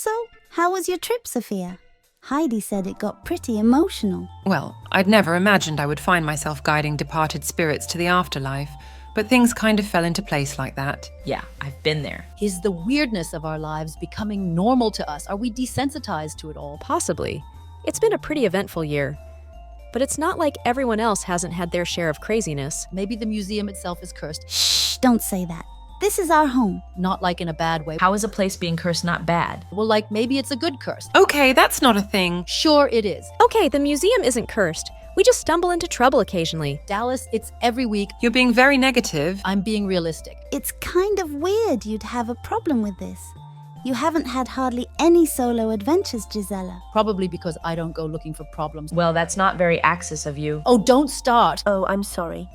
So, how was your trip, Sophia? Heidi said it got pretty emotional. Well, I'd never imagined I would find myself guiding departed spirits to the afterlife, but things kind of fell into place like that. Yeah, I've been there. Is the weirdness of our lives becoming normal to us? Are we desensitized to it all? Possibly. It's been a pretty eventful year. But it's not like everyone else hasn't had their share of craziness. Maybe the museum itself is cursed. Shh, don't say that. This is our home. Not like in a bad way. How is a place being cursed not bad? Well, like maybe it's a good curse. Okay, that's not a thing. Sure it is. Okay, the museum isn't cursed. We just stumble into trouble occasionally. Dallas, it's every week. You're being very negative. I'm being realistic. It's kind of weird you'd have a problem with this. You haven't had hardly any solo adventures, Gisela. Probably because I don't go looking for problems. Well, that's not very Axis of you. Oh, don't start. Oh, I'm sorry.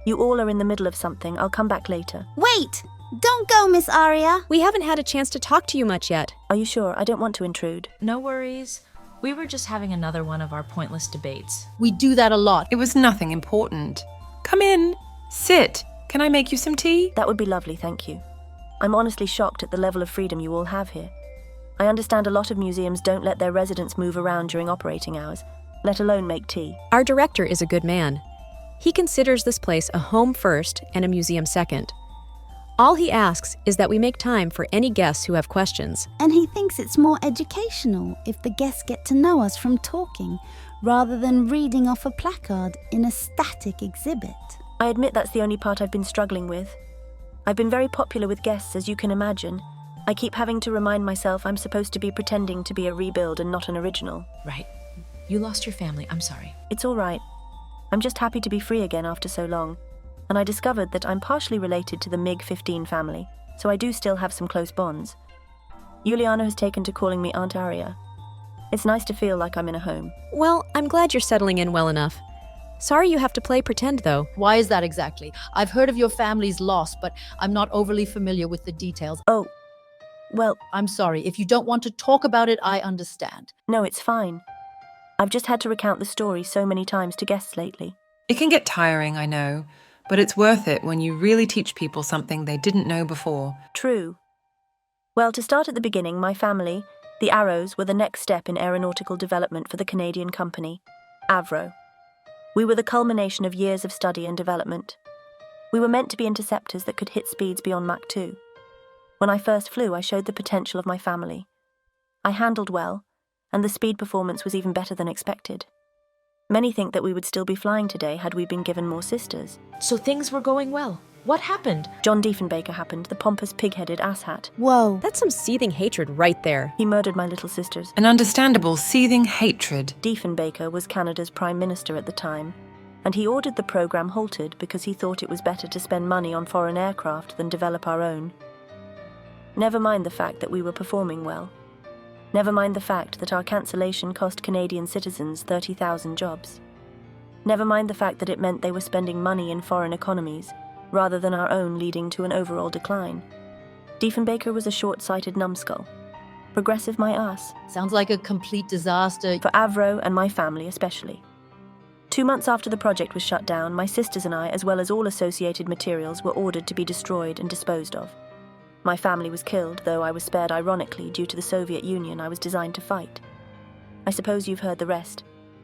You all are in the middle of something. I'll come back later. Wait! Don't go, Miss Aria. We haven't had a chance to talk to you much yet. Are you sure? I don't want to intrude. No worries. We were just having another one of our pointless debates. We do that a lot. It was nothing important. Come in. Sit. Can I make you some tea? That would be lovely, thank you. I'm honestly shocked at the level of freedom you all have here. I understand a lot of museums don't let their residents move around during operating hours, let alone make tea. Our director is a good man. He considers this place a home first and a museum second. All he asks is that we make time for any guests who have questions. And he thinks it's more educational if the guests get to know us from talking, rather than reading off a placard in a static exhibit. I admit that's the only part I've been struggling with. I've been very popular with guests, as you can imagine. I keep having to remind myself I'm supposed to be pretending to be a rebuild and not an original. Right. You lost your family. I'm sorry. It's all right. I'm just happy to be free again after so long. And I discovered that I'm partially related to the MiG-15 family, so I do still have some close bonds. Juliana has taken to calling me Aunt Aria. It's nice to feel like I'm in a home. Well, I'm glad you're settling in well enough. Sorry you have to play pretend, though. Why is that exactly? I've heard of your family's loss, but I'm not overly familiar with the details. Oh, well, I'm sorry. If you don't want to talk about it, I understand. no, it's fine. I've just had to recount the story so many times to guests lately. It can get tiring, I know, but it's worth it when you really teach people something they didn't know before. True. Well, to start at the beginning, my family, the Arrows, were the next step in aeronautical development for the Canadian company, Avro. We were the culmination of years of study and development. We were meant to be interceptors that could hit speeds beyond Mach 2. When I first flew, I showed the potential of my family. I handled well, and the speed performance was even better than expected. Many think that we would still be flying today had we been given more sisters. So things were going well. What happened? John Diefenbaker happened, the pompous pig-headed asshat. Whoa. That's some seething hatred right there. He murdered my little sisters. An understandable seething hatred. Diefenbaker was Canada's Prime Minister at the time, and he ordered the program halted because he thought it was better to spend money on foreign aircraft than develop our own. Never mind the fact that we were performing well. Never mind the fact that our cancellation cost Canadian citizens 30,000 jobs. Never mind the fact that it meant they were spending money in foreign economies, rather than our own, leading to an overall decline. Diefenbaker was a short-sighted numbskull. Progressive my ass. Sounds like a complete disaster. For Avro and my family especially. 2 months after the project was shut down, my sisters and I, as well as all associated materials, were ordered to be destroyed and disposed of. My family was killed, though I was spared ironically due to the Soviet Union I was designed to fight. I suppose you've heard the rest.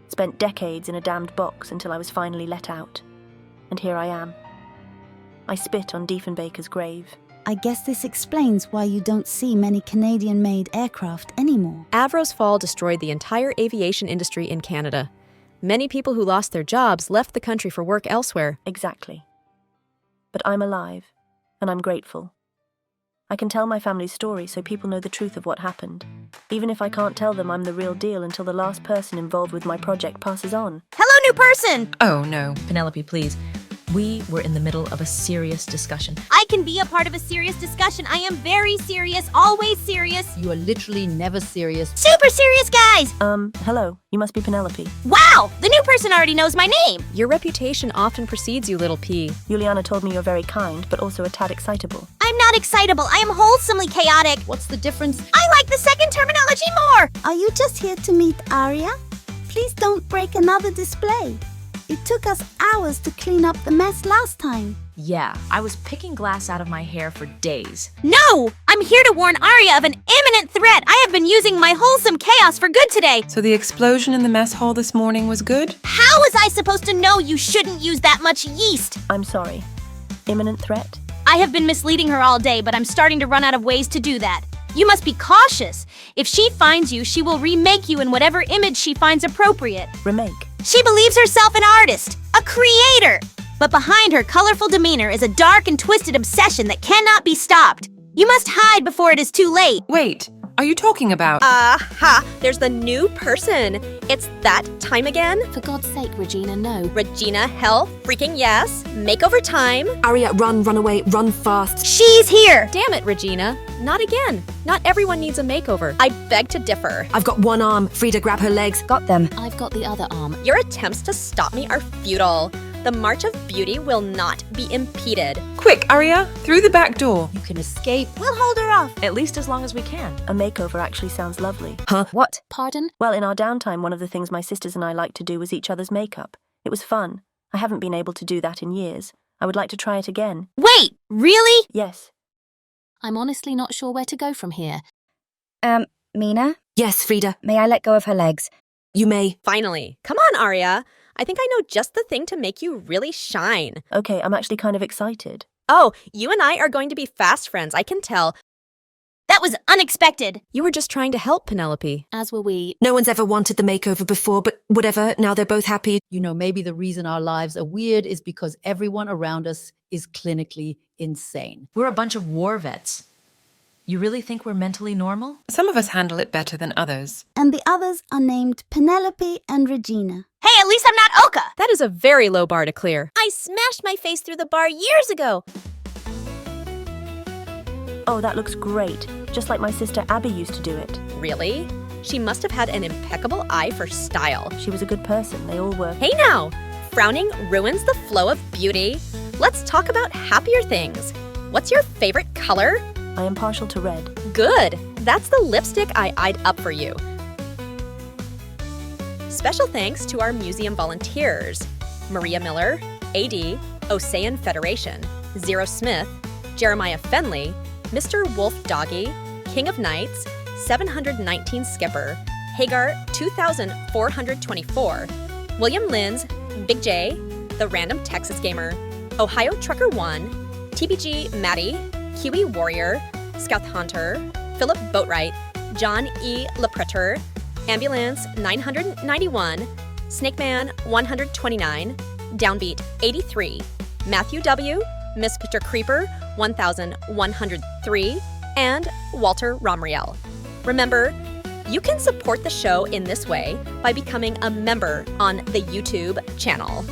Spent decades in a damned box until I was finally let out. And here I am. I spit on Diefenbaker's grave. I guess this explains why you don't see many Canadian-made aircraft anymore. Avro's fall destroyed the entire aviation industry in Canada. Many people who lost their jobs left the country for work elsewhere. Exactly. But I'm alive, and I'm grateful. I can tell my family's story so people know the truth of what happened, even if I can't tell them I'm the real deal until the last person involved with my project passes on. Hello, new person! Oh, no. Penelope, please. We were in the middle of a serious discussion. I can be a part of a serious discussion. I am very serious, always serious. You are literally never serious. Super serious, guys! Hello, you must be Penelope. Wow! The new person already knows my name! Your reputation often precedes you, little P. Juliana told me you're very kind, but also a tad excitable. I'm not excitable. I am wholesomely chaotic. What's the difference? I like the second terminology more! Are you just here to meet Arya? Please don't break another display. It took us hours to clean up the mess last time. Yeah, I was picking glass out of my hair for days. No! I'm here to warn Arya of an imminent threat. I have been diffusing my wholesome chaos for good today. So the explosion in the mess hall this morning was good? How was I supposed to know you shouldn't use that much yeast? I'm sorry. Imminent threat? I have been misleading her all day, but I'm starting to run out of ways to do that. You must be cautious. If she finds you, she will remake you in whatever image she finds appropriate. Remake? She believes herself an artist, a creator. But behind her colorful demeanor is a dark and twisted obsession that cannot be stopped. You must hide before it is too late. Wait, are you talking about? Aha! There's the new person. It's that time again. For God's sake, Regina, no. Regina, hell, freaking yes. Makeover time. Arya, run away, run fast. She's here! Damn it, Regina. Not again. Not everyone needs a makeover. I beg to differ. I've got one arm. Frida, grab her legs. Got them. I've got the other arm. Your attempts to stop me are futile. The march of beauty will not be impeded. Quick, Arya, through the back door. You can escape. We'll hold her off. At least as long as we can. A makeover actually sounds lovely. What? Pardon? Well, in our downtime, one of the things my sisters and I liked to do was each other's makeup. It was fun. I haven't been able to do that in years. I would like to try it again. Wait, really? Yes. I'm honestly not sure where to go from here. Mina? Yes, Frida, May I let go of her legs? you may. Finally. Come on, Arya. I think I know just the thing to make you really shine. Okay, I'm actually kind of excited. Oh, you and I are going to be fast friends, I can tell. That was unexpected. You were just trying to help, Penelope. As were we. No one's ever wanted the makeover before, but whatever, now they're both happy. You know, maybe the reason our lives are weird is because everyone around us is clinically insane. We're a bunch of war vets. You really think we're mentally normal? Some of us handle it better than others. And the others are named Penelope and Regina. Hey, at least I'm not Oka. That is a very low bar to clear. I smashed my face through the bar years ago. Oh, that looks great. Just like my sister Abby used to do it. Really? She must have had an impeccable eye for style. She was a good person. They all were. Hey now! Frowning ruins the flow of beauty. Let's talk about happier things. What's your favorite color? I am partial to red. Good. That's the lipstick I eyed up for you. Special thanks to our museum volunteers. Maria Miller, AD, Osean Federation, Zero Smith, Jeremiah Fenley, Mr. Wolf Doggy, King of Knights, 719 Skipper, Hagar 2424, William Linz, Big J, The Random Texas Gamer, Ohio Trucker 1, TBG Maddie, Kiwi Warrior, Scout Hunter, Philip Boatwright, John E. LePreter, Ambulance 991, Snake Man 129, Downbeat 83, Matthew W., Miss Pitcher Creeper 1103, and Walter Romriel. Remember, you can support the show in this way by becoming a member on the YouTube channel.